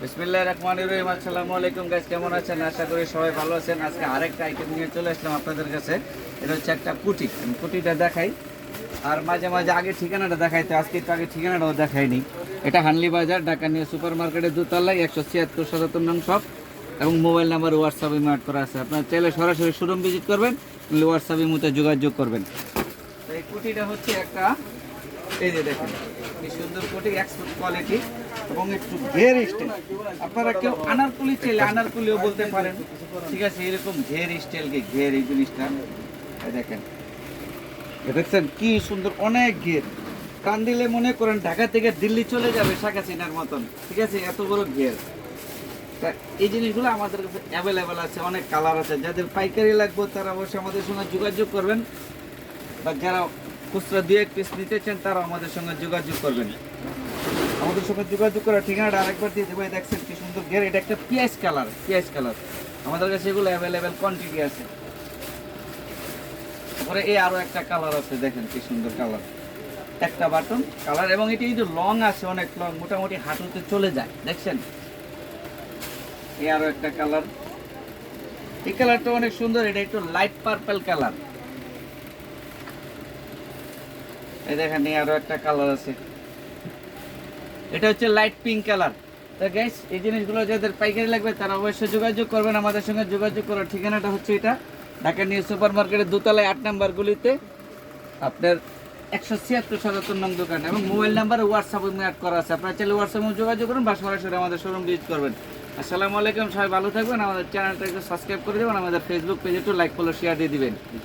বিসমিল্লাহির রহমানির রহিম। আসসালামু আলাইকুম গাইস, কেমন আছেন? আশা করি সবাই ভালো আছেন। আজকে আরেকটা আইটেম নিয়ে চলে আসলাম আপনাদের কাছে। এটা হচ্ছে একটা পুটি। আমি পুটিটা দেখাই আর মাঝে মাঝে আগে ঠিকানাটা দেখাই, তো আজকে একটু আগে ঠিকানাটাও দেখাইনি। এটা হানলি বাজার, ঢাকা নিউ সুপার মার্কেটের দোতলায় 176 নং শপ এবং মোবাইল নাম্বার হোয়াটসঅ্যাপে মার্ক করা আছে। আপনার চাইলে সরাসরি শোরুম ভিজিট করবেন, হোয়াটসঅ্যাপের মধ্যে যোগাযোগ করবেন। তো এই পুটিটা হচ্ছে একটা, এই যে দেখেন কি সুন্দর কোটি, এক্সপোর্ট কোয়ালিটি এবং একটু ঘের স্টাইল। আপনারা কেউ আনারকুলি চাইলে আনারকুলিও বলতে পারেন, ঠিক আছে। এরকম ঘের স্টাইলকে ঘের, এই জিনিসটা দেখেন, দেখছেন কি সুন্দর, অনেক ঘের। টান দিলে মনে করেন ঢাকা থেকে দিল্লি চলে যাবে শেখ হাসিনার মতন, ঠিক আছে, এত বড় ঘের। তা এই জিনিসগুলো আমাদের কাছে অ্যাভেলেবেল আছে, অনেক কালার আছে। যাদের পাইকারি লাগবে তারা অবশ্যই আমাদের সঙ্গে যোগাযোগ করবেন, বা যারা খুচরা 2-1 পিস নিতে চান তারা আমাদের সঙ্গে যোগাযোগ করবেন। আমাদের সঙ্গে যোগাযোগ করার ঠিকানাটা আরেকবার দিয়ে দেবো। দেখছেন কি সুন্দর ঘের, এটা একটা পিঁয়াজ কালার। আমাদের কাছে এগুলো অ্যাভেলেবেল কোয়ান্টিটি আছে। তারপরে এই আরো একটা কালার আছে, দেখেন কি সুন্দর কালার, একটা বাটন কালার, এবং এটি কিন্তু লং আছে, অনেক লং, মোটামুটি হাঁটুতে চলে যায়, দেখছেন। এই আরো একটা কালার, এই কালারটা অনেক সুন্দর, এটা একটু লাইট পার্পল কালার। এই দেখেন এই আরো একটা কালার আছে, এটা হচ্ছে লাইট পিঙ্ক কালার। তো গাইস, এই জিনিসগুলো যাদের পাইকারি লাগবে তারা অবশ্যই যোগাযোগ করবেন আমাদের সঙ্গে। যোগাযোগ করার ঠিকানাটা হচ্ছে এটা ঢাকা নিউ সুপার মার্কেটের দোতলায় 8 নাম্বার গুলিতে, আপনার 176 নং দোকান, এবং মোবাইল নাম্বার হোয়াটসঅ্যাপে অ্যাড করা আছে। আপনারা চাইলে হোয়াটসঅ্যাপে যোগাযোগ করুন বা সরাসরি আমাদের শোরুম ভিজিট করবেন। আসসালামু আলাইকুম, সবাই ভালো থাকবেন। আমাদের চ্যানেলটা একটু সাবস্ক্রাইব করে দেবেন, আমাদের ফেসবুক পেজে একটু লাইক ফলো শেয়ার দিয়ে দিবেন।